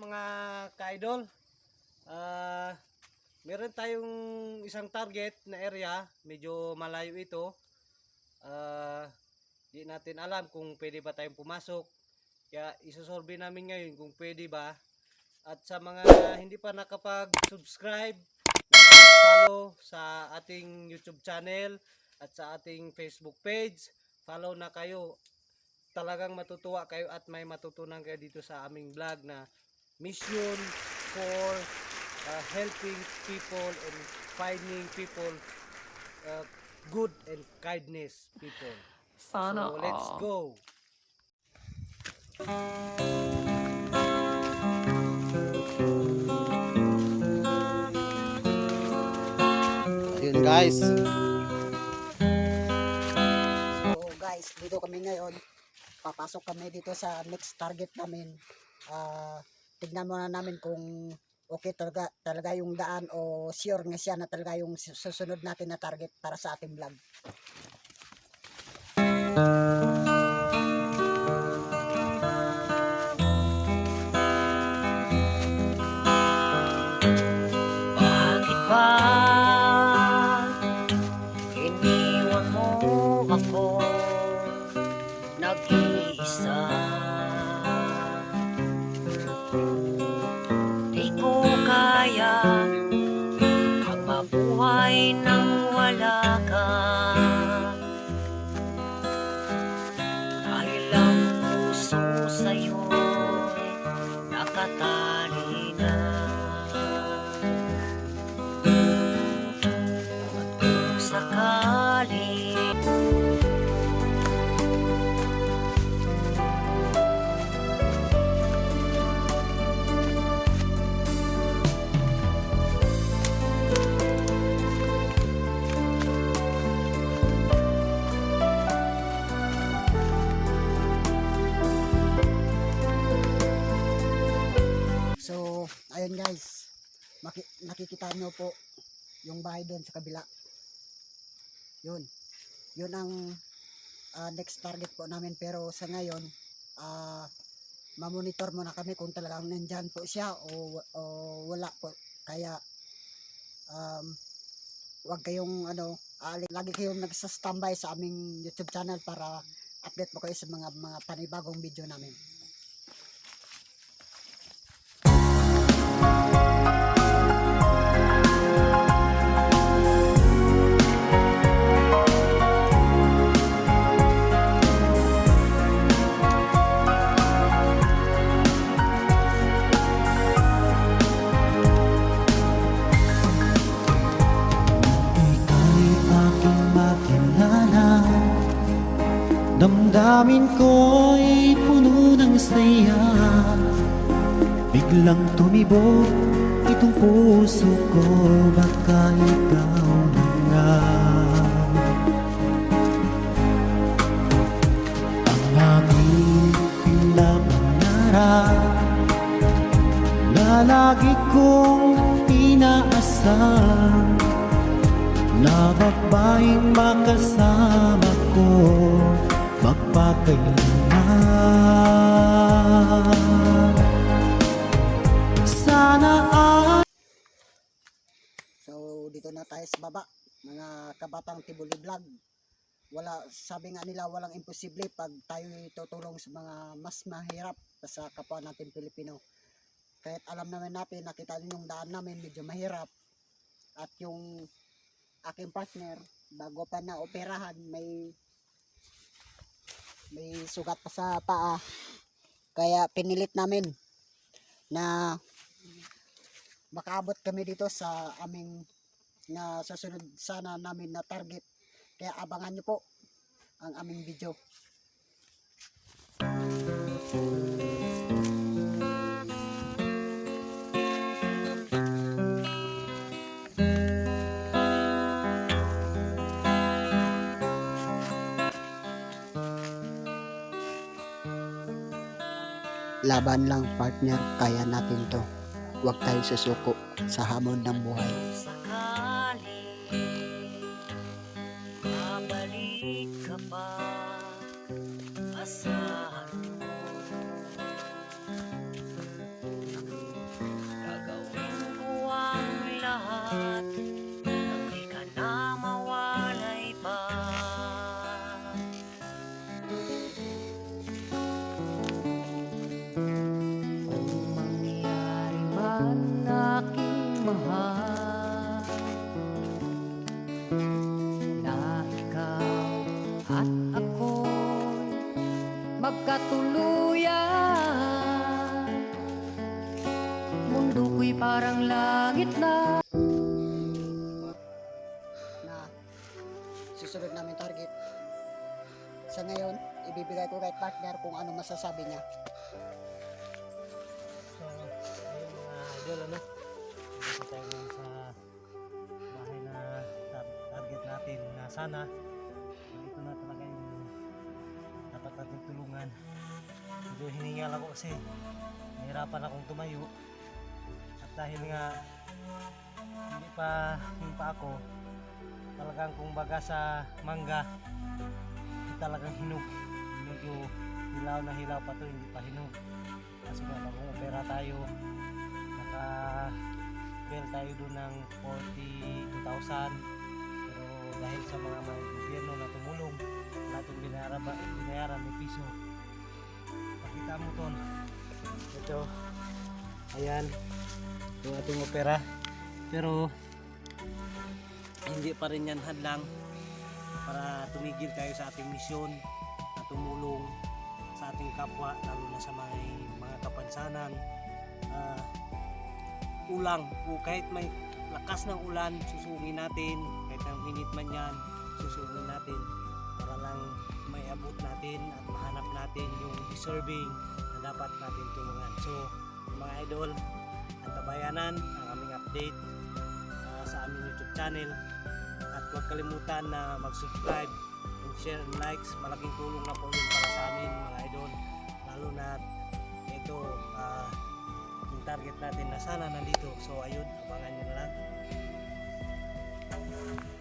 mga ka-idol, meron tayong isang target na area, medyo malayo ito. Di natin alam kung pwede ba tayong pumasok, kaya isasurvey namin ngayon kung pwede ba. At sa mga hindi pa nakapag-subscribe, follow sa ating YouTube channel at sa ating Facebook page, follow na kayo. Talagang matutuwa kayo at may matutunan kayo dito sa aming vlog na mission for helping people and finding people, good and kindness people. Sana So let's all. go. Ayun guys. So guys, dito kami ngayon. Papasok kami dito sa next target namin. Tignan muna namin kung okay talaga yung daan o sure nga siya na talaga yung susunod natin na target para sa ating vlog. Bakit ba iniwan mo ako nag-iisa? Di ko kaya ang mabuhay nang wala ka. Dahil ang puso sa'yo'y nakatali na. Kung sakali So, ayun guys. Nakikita nyo po yung bahay doon sa kabila. Yun. Yun ang next target po namin. Pero sa ngayon, mamonitor muna kami kung talagang nandyan po siya o wala po. Kaya, wag kayong lagi kayong nagsa-standby sa aming YouTube channel para update po kayo sa mga panibagong video namin. Ika'y aking makilala, damdamin ko'y puno ng saya. Biglang tumibok itong puso ko, baka ikaw na nga ang aking pinapangarap na lagi kong inaasam, na babaeng makasama ko magpakailanman. Sana So dito na tayo sa baba, mga kabatang Tibuli Vlog. Sabi nga nila walang imposible pag tayo tutulong sa mga mas mahirap sa kapwa natin Pilipino. Kahit alam naman natin, nakita niyo yung daan namin medyo mahirap. At yung aking partner, bago pa na operahan, may sugat pa sa paa. Kaya pinilit namin na makaabot kami dito sa aming na susunod sana namin na target. Kaya abangan nyo po ang aming video. Laban lang partner, kaya natin to. Huwag tayo susuko sa hamon ng buhay. sakali babalik ka pa, asahan mo. mahal na ikaw at ako'y magkatuluyan. Mundo ko'y parang langit na na susunod namin target. Sa ngayon, ibibigay ko kay partner kung ano masasabi niya. So, ayun mga idol, ano? Dito tayo ngayon sa bahay na target natin na sana ito na talaga yung dapat natin tulungan. Medyo hiningal ako kasi nahirapan akong tumayo at dahil nga hindi pa ako talagang kung baga sa mangga talagang hinog. Medyo hilaw na hilaw pa to, hindi pa hinog. Kasi nga bagong opera tayo, naka bill tayo doon ng 42,000. Pero dahil sa mga gobyerno na tumulong, wala itong binayaran may piso. Pakita mo ton. Ito, ayan, yung ating opera. Pero hindi pa rin yan hadlang para tumigil tayo sa ating misyon na tumulong sa ating kapwa, lalo na sa mga kapansanan. Ulang o kahit may lakas ng ulan, susungin natin, kahit ang init man yan, susungin natin para lang may abot natin at mahanap natin yung deserving na dapat natin tulungan. So mga idol, ang tabayanan, ang aming update sa aming YouTube channel. At huwag kalimutan na mag-subscribe and share and likes. Malaking tulong na po yun para sa amin mga idol. Lalo na ito yung target natin na sana nandito. So ayun, abangan nyo na lang.